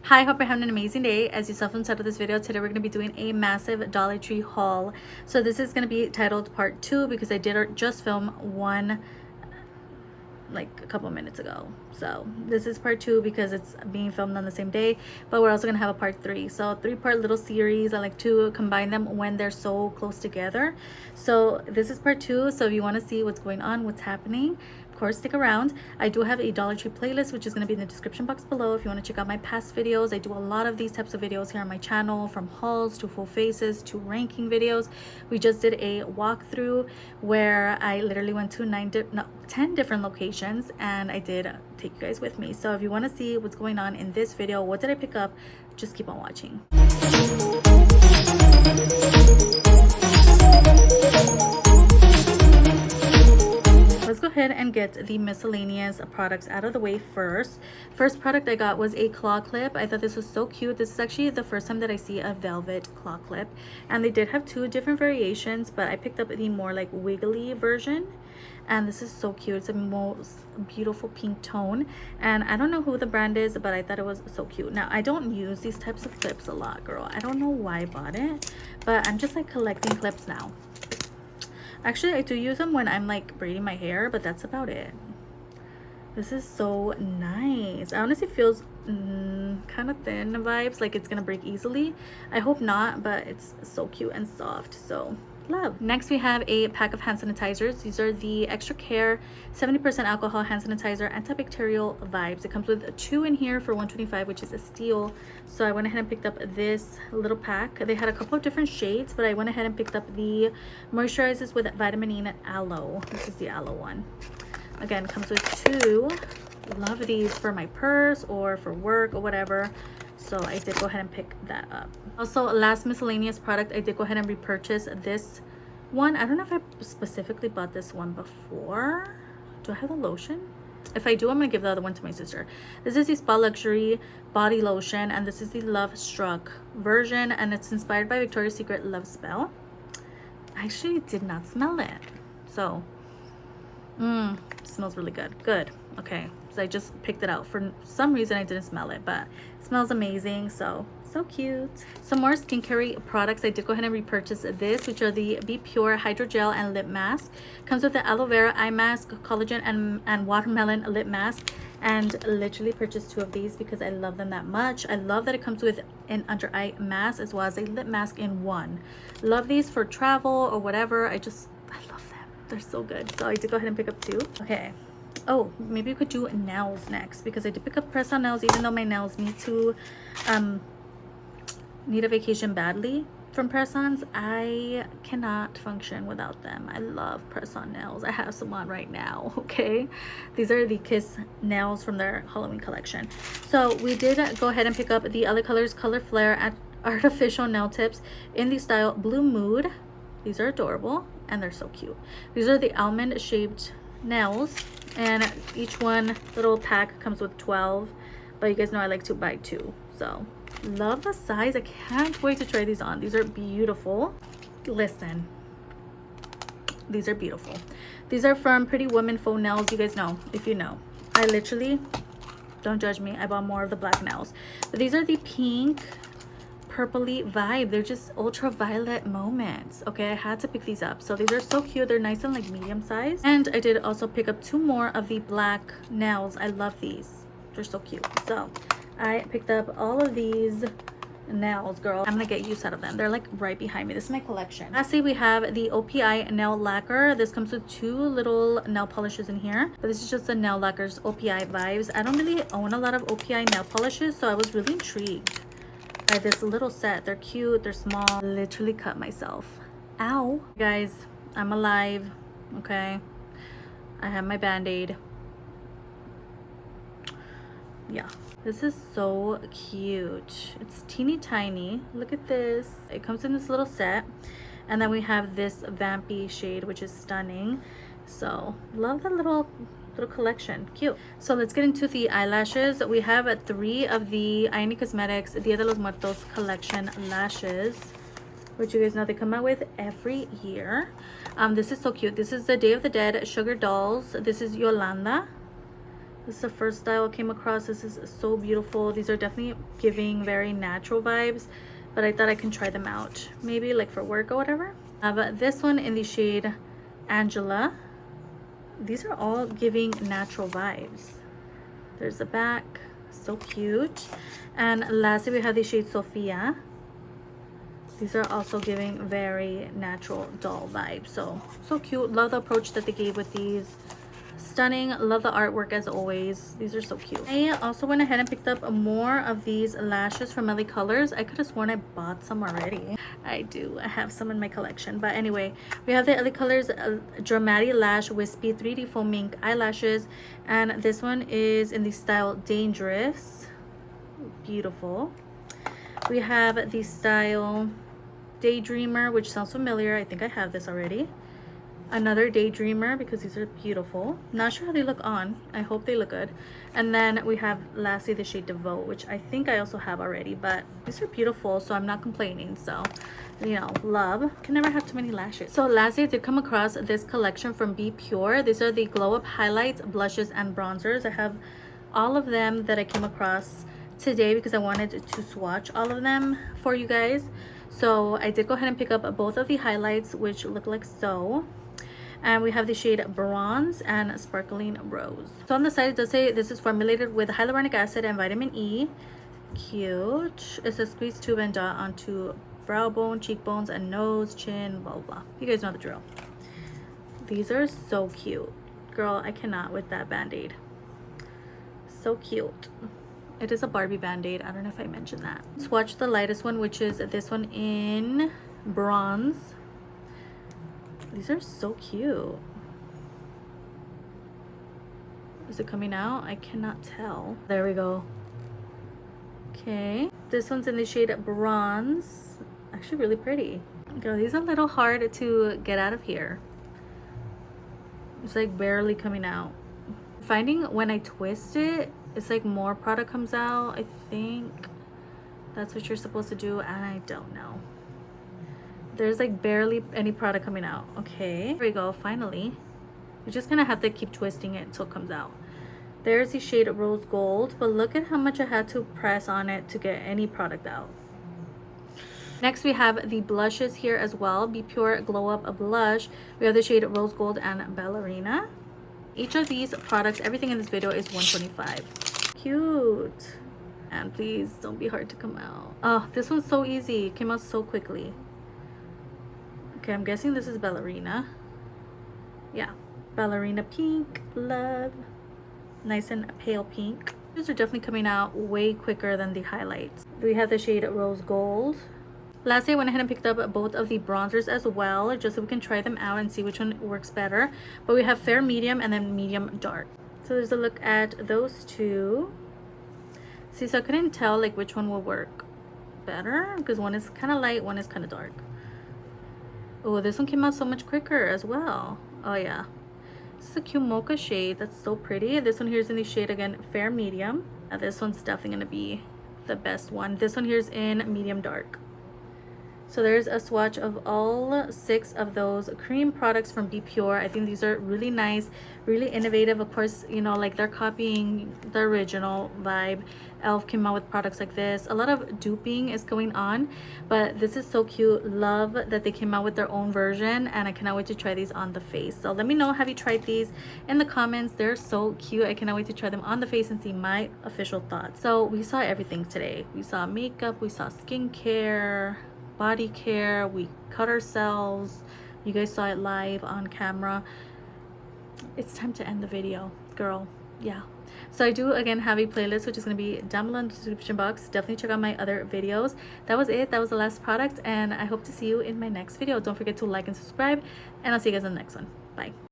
Hi, hope you're having an amazing day. As you saw from the title of this video, today we're going to be doing a massive Dollar Tree haul. So this is going to be titled part 2 because I did just film one like a couple minutes ago. So this is part 2 because it's being filmed on the same day, but we're also gonna have a part 3. So 3-part little series. I like to combine them when they're so close together. So this is part 2. So if you want to see what's going on, what's happening, of course, stick around. I do have a Dollar Tree playlist, which is going to be in the description box below if you want to check out my past videos. I do a lot of these types of videos here on my channel, from hauls to full faces to ranking videos. We just did a walkthrough where I literally went to 10 different locations, and I did take you guys with me. So if you want to see what's going on in this video, what did I pick up, just keep on watching. Let's go ahead and get the miscellaneous products out of the way first. First product I got was a claw clip. I thought this was so cute. This is actually the first time that I see a velvet claw clip, and they did have 2 different variations, but I picked up the more like wiggly version, and this is so cute. It's a most beautiful pink tone, and I don't know who the brand is, but I thought it was so cute. Now I don't use these types of clips a lot, girl. I don't know why I bought it, but I'm just like collecting clips now. Actually, I do use them when I'm like braiding my hair, but that's about it. This is so nice. I honestly feels kind of thin vibes, like it's gonna break easily. I hope not, but it's so cute and soft, so love. Next we have a pack of hand sanitizers. These are the Xtra Care 70% alcohol hand sanitizer antibacterial vibes. It comes with 2 in here for $125, which is a steal. So I went ahead and picked up this little pack. They had a couple of different shades, but I went ahead and picked up the moisturizers with vitamin E and aloe. This is the aloe one. Again, comes with 2. Love these for my purse or for work or whatever, so I did go ahead and pick that up. Also, last miscellaneous product, I did go ahead and repurchase this one. I don't know if I specifically bought this one before. Do I have the lotion? If I do, I'm gonna give the other one to my sister. This is the Spa Luxury body lotion, and this is the Love Struck version, and it's inspired by Victoria's Secret Love Spell. I actually did not smell it, so smells really good. Okay, so I just picked it out. For some reason I didn't smell it, but it smells amazing. So cute. Some more skincare products. I did go ahead and repurchase this, which are the Be Pure Hydrogel and Lip Mask. Comes with the aloe vera eye mask, collagen and watermelon lip mask, and literally purchased 2 of these because I love them that much. I love that it comes with an under eye mask as well as a lip mask in one. Love these for travel or whatever. I love them. They're so good. So I did go ahead and pick up 2. Okay. Oh, maybe we could do nails next, because I did pick up press-on nails, even though my nails need a vacation badly from press-ons. I cannot function without them. I love press-on nails. I have some on right now. Okay, these are the Kiss nails from their Halloween collection. So we did go ahead and pick up the Other Colors Color Flare artificial nail tips in the style Blue Mood. These are adorable and they're so cute. These are the almond shaped nails, and each one little pack comes with 12, but you guys know I like to buy 2, so love the size. I can't wait to try these on. These are beautiful. Listen, these are beautiful. These are from Pretty Woman Faux Nails. You guys know, if you know, I literally, don't judge me, I bought more of the black nails, but these are the pink purpley vibe. They're just ultraviolet moments. Okay, I had to pick these up. So these are so cute. They're nice and like medium size. And I did also pick up 2 more of the black nails. I love these. They're so cute. So I picked up all of these nails, girl. I'm gonna get use out of them. They're like right behind me. This is my collection. Lastly, we have the OPI nail lacquer. This comes with 2 little nail polishes in here, but this is just the nail lacquer's OPI vibes. I don't really own a lot of OPI nail polishes, so I was really intrigued by this little set. They're cute, they're small. Literally cut myself. Ow. Guys, I'm alive. Okay, I have my band-aid. Yeah, this is so cute. It's teeny tiny. Look at this. It comes in this little set, and then we have this vampy shade, which is stunning. So love the little collection. Cute. So let's get into the eyelashes. We have 3 of the Ioni Cosmetics Dia de los Muertos collection lashes, which you guys know they come out with every year. This is so cute. This is the Day of the Dead Sugar Dolls. This is Yolanda. This is the first style I came across. This is so beautiful. These are definitely giving very natural vibes, but I thought I can try them out. Maybe like for work or whatever. But this one in the shade Angela. These are all giving natural vibes. There's the back. So cute. And lastly, we have the shade Sofia. These are also giving very natural doll vibes. So cute. Love the approach that they gave with these. Stunning. Love the artwork as always. These are so cute. I also went ahead and picked up more of these lashes from LA Colors. I could have sworn I bought some already. I do. I have some in my collection. But anyway, we have the LA Colors DramatiLash Wispy 3D Foam Mink eyelashes. And this one is in the style Dangerous. Beautiful. We have the style Daydreamer, which sounds familiar. I think I have this already. Another Daydreamer, because these are beautiful. Not sure how they look on. I hope they look good. And then we have lastly the shade Devote, which I think I also have already, but these are beautiful, so I'm not complaining. So, you know, love. Can never have too many lashes. So lastly, I did come across this collection from Be Pure. These are the glow up highlights, blushes, and bronzers. I have all of them that I came across today because I wanted to swatch all of them for you guys. So I did go ahead and pick up both of the highlights, which look like so. And we have the shade Bronze and Sparkling Rose. So on the side it does say this is formulated with hyaluronic acid and vitamin E. Cute. It says squeeze tube and dot onto brow bone, cheekbones, and nose, chin, blah, blah, blah. You guys know the drill. These are so cute. Girl, I cannot with that band-aid. So cute. It is a Barbie band-aid. I don't know if I mentioned that. Swatch the lightest one, which is this one in Bronze. These are so cute. Is it coming out? I cannot tell. There we go. Okay. This one's in the shade Bronze. Actually really pretty. Girl, these are a little hard to get out of here. It's like barely coming out. Finding when I twist it, it's like more product comes out. I think that's what you're supposed to do, and I don't know. There's like barely any product coming out. Okay, here we go. Finally, you're just gonna have to keep twisting it until it comes out. There's the shade Rose Gold, but look at how much I had to press on it to get any product out. Next, we have the blushes here as well. Be Pure Glow Up Blush. We have the shade Rose Gold and Ballerina. Each of these products, everything in this video is $125. Cute. And please don't be hard to come out. Oh, this one's so easy. It came out so quickly. Okay, I'm guessing this is Ballerina. Yeah, Ballerina Pink. Love. Nice and pale pink. These are definitely coming out way quicker than the highlights. We have the shade Rose Gold. Lastly, I went ahead and picked up both of the bronzers as well, just so we can try them out and see which one works better. But we have fair medium and then medium dark. So there's a look at those two. See, so I couldn't tell like which one will work better because one is kind of light, one is kind of dark. Oh, this one came out so much quicker as well. Oh yeah, this is a cute mocha shade. That's so pretty. This one here is in the shade again fair medium. This one's definitely gonna be the best one. This one here is in medium dark. So there's a swatch of all 6 of those cream products from Be Pure. I think these are really nice, really innovative. Of course, you know, like they're copying the original vibe. Elf came out with products like this. A lot of duping is going on, but this is so cute. Love that they came out with their own version, and I cannot wait to try these on the face. So let me know, have you tried these in the comments? They're so cute. I cannot wait to try them on the face and see my official thoughts. So we saw everything today. We saw makeup, we saw skincare, body care, we cut ourselves. You guys saw it live on camera. It's time to end the video, girl. Yeah, so I do again have a playlist which is going to be down below in the description box. Definitely check out my other videos. That was it. That was the last product, and I hope to see you in my next video. Don't forget to like and subscribe, and I'll see you guys in the next one. Bye.